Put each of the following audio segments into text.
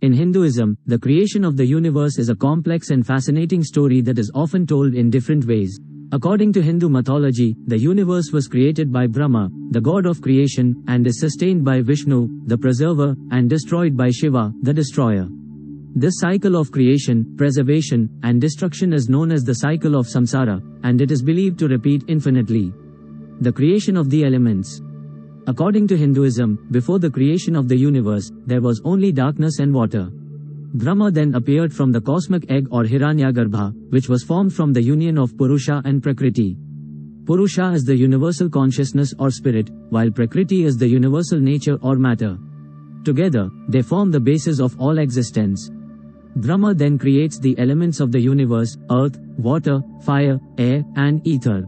In Hinduism, the creation of the universe is a complex and fascinating story that is often told in different ways. According to Hindu mythology, the universe was created by Brahma, the god of creation, and is sustained by Vishnu, the preserver, and destroyed by Shiva, the destroyer. This cycle of creation, preservation, and destruction is known as the cycle of Samsara, and it is believed to repeat infinitely. The creation of the elements. According to Hinduism, before the creation of the universe, there was only darkness and water. Brahma then appeared from the cosmic egg or Hiranyagarbha, which was formed from the union of Purusha and Prakriti. Purusha is the universal consciousness or spirit, while Prakriti is the universal nature or matter. Together, they form the basis of all existence. Brahma then creates the elements of the universe: earth, water, fire, air, and ether.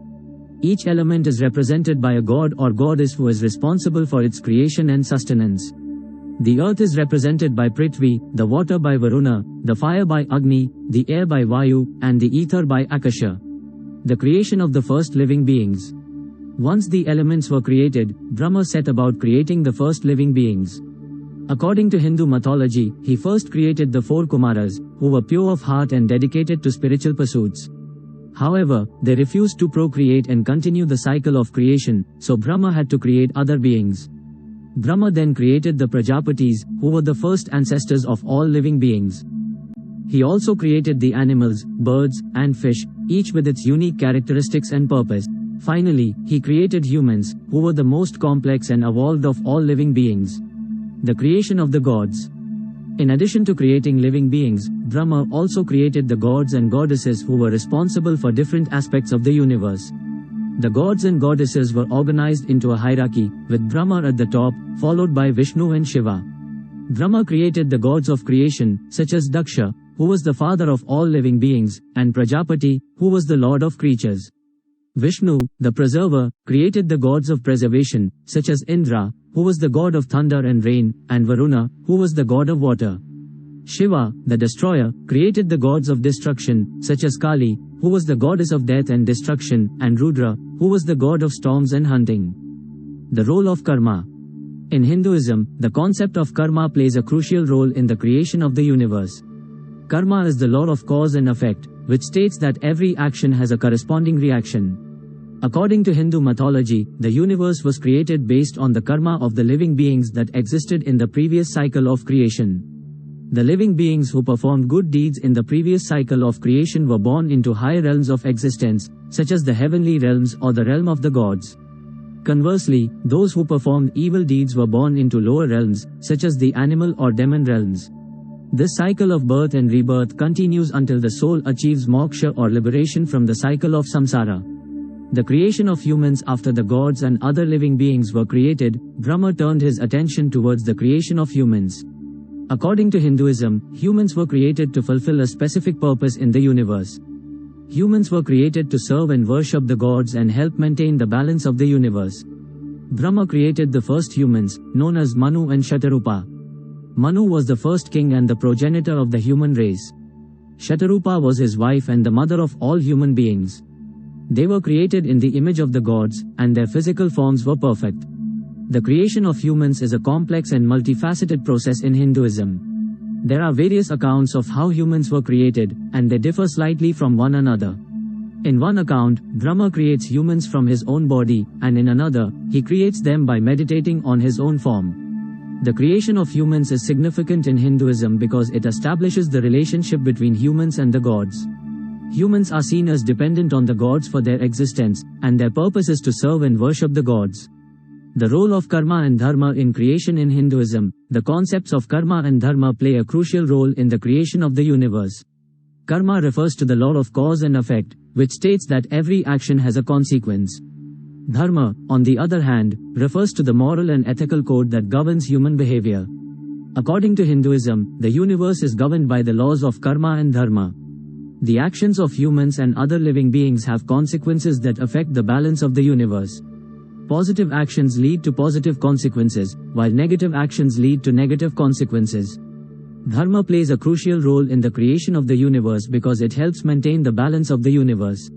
Each element is represented by a god or goddess who is responsible for its creation and sustenance. The earth is represented by Prithvi, the water by Varuna, the fire by Agni, the air by Vayu, and the ether by Akasha. The creation of the first living beings. Once the elements were created, Brahma set about creating the first living beings. According to Hindu mythology, he first created the four Kumaras, who were pure of heart and dedicated to spiritual pursuits. However, they refused to procreate and continue the cycle of creation, so Brahma had to create other beings. Brahma then created the Prajapatis, who were the first ancestors of all living beings. He also created the animals, birds, and fish, each with its unique characteristics and purpose. Finally, he created humans, who were the most complex and evolved of all living beings. The creation of the gods. In addition to creating living beings, Brahma also created the gods and goddesses who were responsible for different aspects of the universe. The gods and goddesses were organized into a hierarchy, with Brahma at the top, followed by Vishnu and Shiva. Brahma created the gods of creation, such as Daksha, who was the father of all living beings, and Prajapati, who was the lord of creatures. Vishnu, the preserver, created the gods of preservation, such as Indra, who was the god of thunder and rain, and Varuna, who was the god of water. Shiva, the destroyer, created the gods of destruction, such as Kali, who was the goddess of death and destruction, and Rudra, who was the god of storms and hunting. The role of karma. In Hinduism, the concept of karma plays a crucial role in the creation of the universe. Karma is the law of cause and effect, which states that every action has a corresponding reaction. According to Hindu mythology, the universe was created based on the karma of the living beings that existed in the previous cycle of creation. The living beings who performed good deeds in the previous cycle of creation were born into higher realms of existence, such as the heavenly realms or the realm of the gods. Conversely, those who performed evil deeds were born into lower realms, such as the animal or demon realms. This cycle of birth and rebirth continues until the soul achieves moksha or liberation from the cycle of samsara. The creation of humans. After the gods and other living beings were created, Brahma turned his attention towards the creation of humans. According to Hinduism, humans were created to fulfill a specific purpose in the universe. Humans were created to serve and worship the gods and help maintain the balance of the universe. Brahma created the first humans, known as Manu and Shatarupa. Manu was the first king and the progenitor of the human race. Shatarupa was his wife and the mother of all human beings. They were created in the image of the gods, and their physical forms were perfect. The creation of humans is a complex and multifaceted process in Hinduism. There are various accounts of how humans were created, and they differ slightly from one another. In one account, Brahma creates humans from his own body, and in another, he creates them by meditating on his own form. The creation of humans is significant in Hinduism because it establishes the relationship between humans and the gods. Humans are seen as dependent on the gods for their existence, and their purpose is to serve and worship the gods. The role of karma and dharma in creation. In Hinduism, the concepts of karma and dharma play a crucial role in the creation of the universe. Karma refers to the law of cause and effect, which states that every action has a consequence. Dharma, on the other hand, refers to the moral and ethical code that governs human behavior. According to Hinduism, the universe is governed by the laws of karma and dharma. The actions of humans and other living beings have consequences that affect the balance of the universe. Positive actions lead to positive consequences, while negative actions lead to negative consequences. Dharma plays a crucial role in the creation of the universe because it helps maintain the balance of the universe.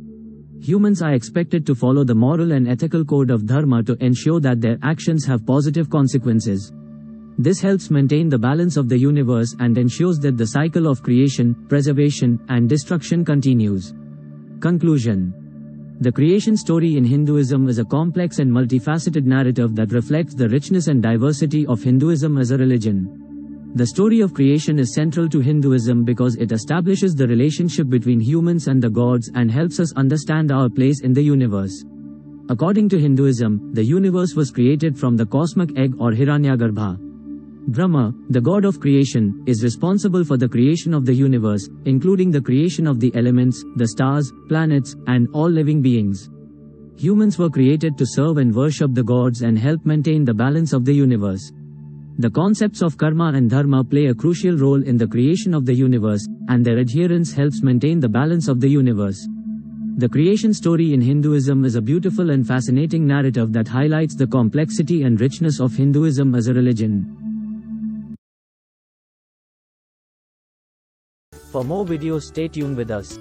Humans are expected to follow the moral and ethical code of dharma to ensure that their actions have positive consequences. This helps maintain the balance of the universe and ensures that the cycle of creation, preservation, and destruction continues. Conclusion. The creation story in Hinduism is a complex and multifaceted narrative that reflects the richness and diversity of Hinduism as a religion. The story of creation is central to Hinduism because it establishes the relationship between humans and the gods and helps us understand our place in the universe. According to Hinduism, the universe was created from the cosmic egg or Hiranyagarbha. Brahma, the god of creation, is responsible for the creation of the universe, including the creation of the elements, the stars, planets, and all living beings. Humans were created to serve and worship the gods and help maintain the balance of the universe. The concepts of karma and dharma play a crucial role in the creation of the universe, and their adherence helps maintain the balance of the universe. The creation story in Hinduism is a beautiful and fascinating narrative that highlights the complexity and richness of Hinduism as a religion. For more videos, stay tuned with us.